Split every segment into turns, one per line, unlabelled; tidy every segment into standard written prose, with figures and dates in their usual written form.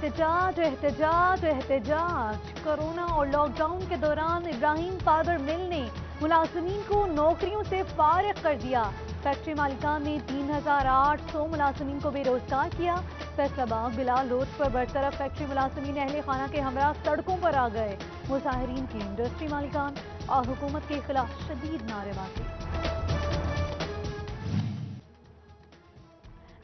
احتجاج احتجاج احتجاج کورونا اور لاک ڈاؤن کے دوران ابراہیم فائبر مل نے ملازمین کو نوکریوں سے فارغ کر دیا۔ فیکٹری مالکان نے 3800 ملازمین کو بے روزگار کیا۔ فیصل آباد بلال روڈ پر برطرف فیکٹری ملازمین اہل خانہ کے ہمراہ سڑکوں پر آ گئے۔ مظاہرین کی انڈسٹری مالکان اور حکومت کے خلاف شدید نعرے بازی۔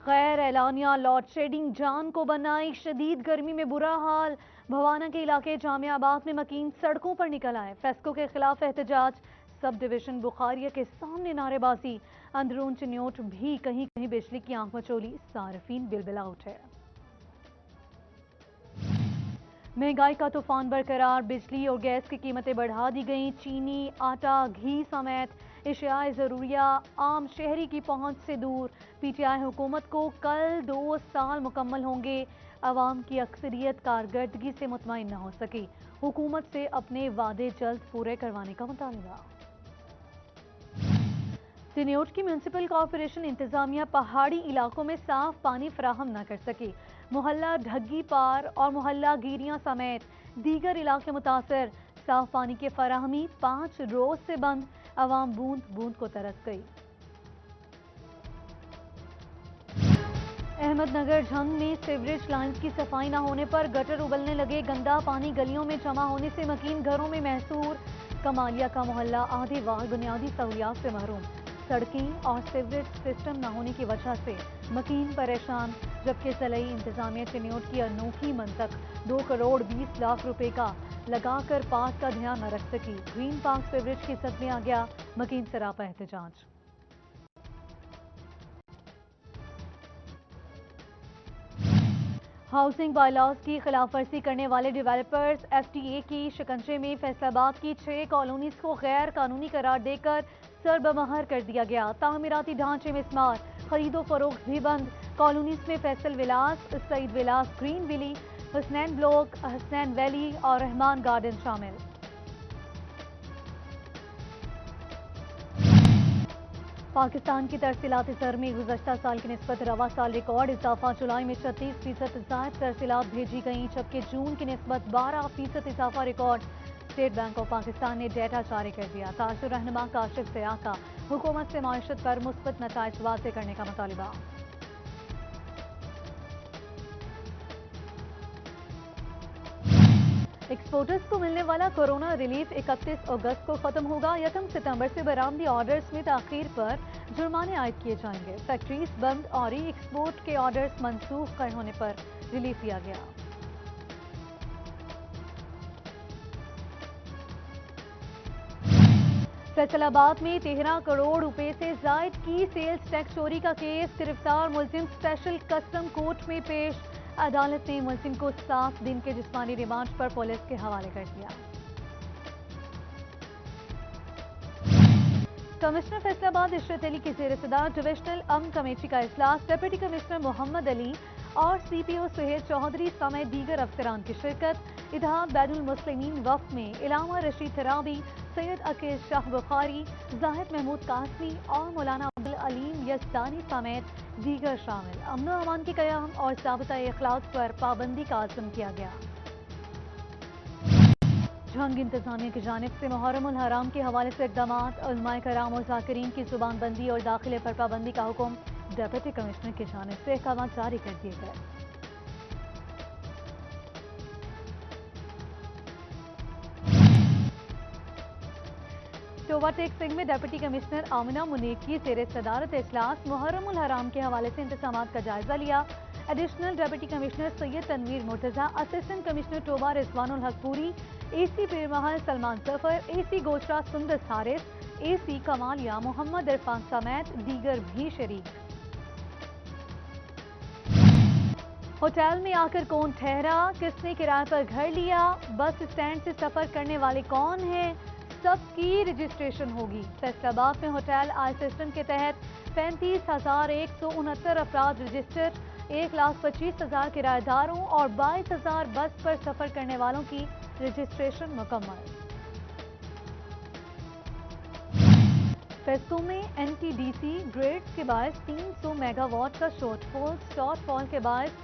غیر اعلانیہ لوڈ شیڈنگ جان کو بنائی، شدید گرمی میں برا حال۔ بھوانا کے علاقے جامعہ آباد میں مکین سڑکوں پر نکل آئے۔ فیسکو کے خلاف احتجاج، سب ڈویژن بخاریہ کے سامنے نعرے بازی۔ اندرون چنیوٹ بھی کہیں کہیں بجلی کی آنکھ مچولی، صارفین بلبلا اٹھے۔ مہنگائی کا طوفان برقرار، بجلی اور گیس کی قیمتیں بڑھا دی گئیں۔ چینی، آٹا، گھی سمیت اشیاء ضروریہ عام شہری کی پہنچ سے دور۔ پی ٹی آئی حکومت کو کل 2 سال مکمل ہوں گے، عوام کی اکثریت کارکردگی سے مطمئن نہ ہو سکی، حکومت سے اپنے وعدے جلد پورے کروانے کا مطالبہ۔ سنیوٹ کی میونسپل کارپوریشن انتظامیہ پہاڑی علاقوں میں صاف پانی فراہم نہ کر سکی۔ محلہ ڈھگی پار اور محلہ گیریاں سمیت دیگر علاقے متاثر۔ صاف پانی کی فراہمی 5 روز سے بند، عوام بوند بوند کو ترس گئی۔ احمد نگر جھنگ میں سیوریج لائنز کی صفائی نہ ہونے پر گٹر ابلنے لگے، گندا پانی گلیوں میں جمع ہونے سے مکین گھروں میں محصور۔ کمالیہ کا محلہ آدھے وار بنیادی سہولیات سے محروم، سڑکیں اور سیوریج سسٹم نہ ہونے کی وجہ سے مکین پریشان، جبکہ ضلعی انتظامیہ چنیوٹ کی انوکھی منطق 2 کروڑ 20 لاکھ روپے کا لگا کر پارک کا دھیان نہ رکھ سکی۔ گرین پارک سیوریج کی صدمے آ گیا، مکین سراپا احتجاج۔ ہاؤسنگ بائی لاز کی خلاف ورزی کرنے والے ڈیولپرز ایف ٹی اے کی شکنجے میں فیصل آباد کی 6 کالونیز کو غیر قانونی قرار دے کر سربمہر کر دیا گیا۔ تعمیراتی ڈھانچے مسمار، خرید و فروخت بھی بند۔ کالونیز میں Faisal villas, Saeed villas, green valley, Hasnain block, Hasnain valley اور رحمان گارڈن شامل۔ پاکستان کی ترسیلاتی زر میں گزشتہ سال کی نسبت رواں سال ریکارڈ اضافہ، جولائی میں 36% زائد ترسیلات بھیجی گئیں، جبکہ جون کی نسبت 12% اضافہ record. State bank of Pakistan نے ڈیٹا جاری کر دیا۔ تاجر رہنما کاشف سیاح کا حکومت سے معیشت پر مثبت نتائج واضح کرنے کا مطالبہ۔ ایکسپورٹرز کو ملنے والا کورونا ریلیف 31 اگست کو ختم ہوگا۔ یکم ستمبر سے برآمدی آرڈرز میں تاخیر پر جرمانے عائد کیے جائیں گے۔ فیکٹریز بند اور ای ایکسپورٹ کے آرڈرز منسوخ ہونے پر ریلیف دیا گیا۔ فیصل آباد میں 13 کروڑ روپے سے زائد کی سیلز ٹیکس چوری کا کیس، گرفتار ملزم اسپیشل کسٹم کورٹ میں پیش۔ عدالت نے ملزم کو 7 دن کے جسمانی ریمانڈ پر پولیس کے حوالے کر دیا۔ کمشنر فیصل آباد عشرت علی کی زیر صدارت ڈویژنل امن کمیٹی کا اجلاس، ڈپٹی کمشنر محمد علی اور سی پی او سہیل چودھری سمیت دیگر افسران کی شرکت۔ اتحاد بین المسلمین وفد میں علامہ رشید ترابی، سید عقیل شاہ بخاری، زاہد محمود قاسمی اور مولانا عبدالعلیم یزدانی سمیت دیگر شامل۔ امن و امان کے قیام اور ضابطۂ اخلاق پر پابندی کا عزم کیا گیا۔ جھنگ انتظامیہ کی جانب سے محرم الحرام کے حوالے سے اقدامات، علماء کرام اور ذاکرین کی زبان بندی اور داخلے پر پابندی کا حکم، ڈپٹی کمشنر کی جانب سے احکامات جاری کر دیے گئے۔ ٹوبہ ٹیک سنگھ میں ڈپٹی کمشنر آمنہ منیب کی زیر صدارت اجلاس، محرم الحرام کے حوالے سے انتظامات کا جائزہ لیا۔ ایڈیشنل ڈپٹی کمشنر سید تنویر مرتضیٰ، اسسٹنٹ کمشنر ٹوبہ رضوان الحق پوری، اے سی پیر محل سلمان ظفر، اے سی گوجرا سندس حارث، اے سی کمالیہ محمد عرفان سمیت دیگر بھی شریک۔ ہوٹل میں آ کر کون ٹھہرا، کس نے کرائے پر گھر لیا، بس اسٹینڈ سے سفر کرنے والے کون ہیں، سب کی رجسٹریشن ہوگی۔ فیصل آباد میں ہوٹل آئی سسٹم کے تحت 35,169 افراد رجسٹر، 1,25,000 کرایہ داروں اور 22,000 بس پر سفر کرنے والوں کی رجسٹریشن مکمل۔ فیسکو میں N T D C grids کے باعث 300 میگا واٹ کا شارٹ فال کے باعث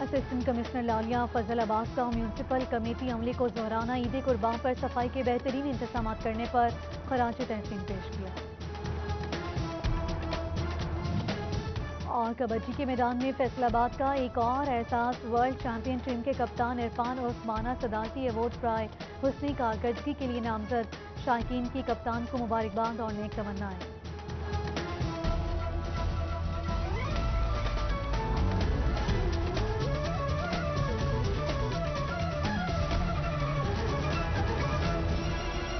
اسسٹنٹ کمشنر لالیہ فضل عباس کا میونسپل کمیٹی عملے کو زہرانہ عید قرباں پر صفائی کے بہترین انتظامات کرنے پر خراج تحسین پیش کیا۔ اور کبڈی کے میدان میں فیصل آباد کا ایک اور احساس، ورلڈ چیمپئن ٹیم کے کپتان عرفان عثمانہ صدارتی ایوارڈ پرائے حسنی کارکردگی کے لیے نامزد، شائقین کی کپتان کو مبارکباد اور نیک تمنائیں۔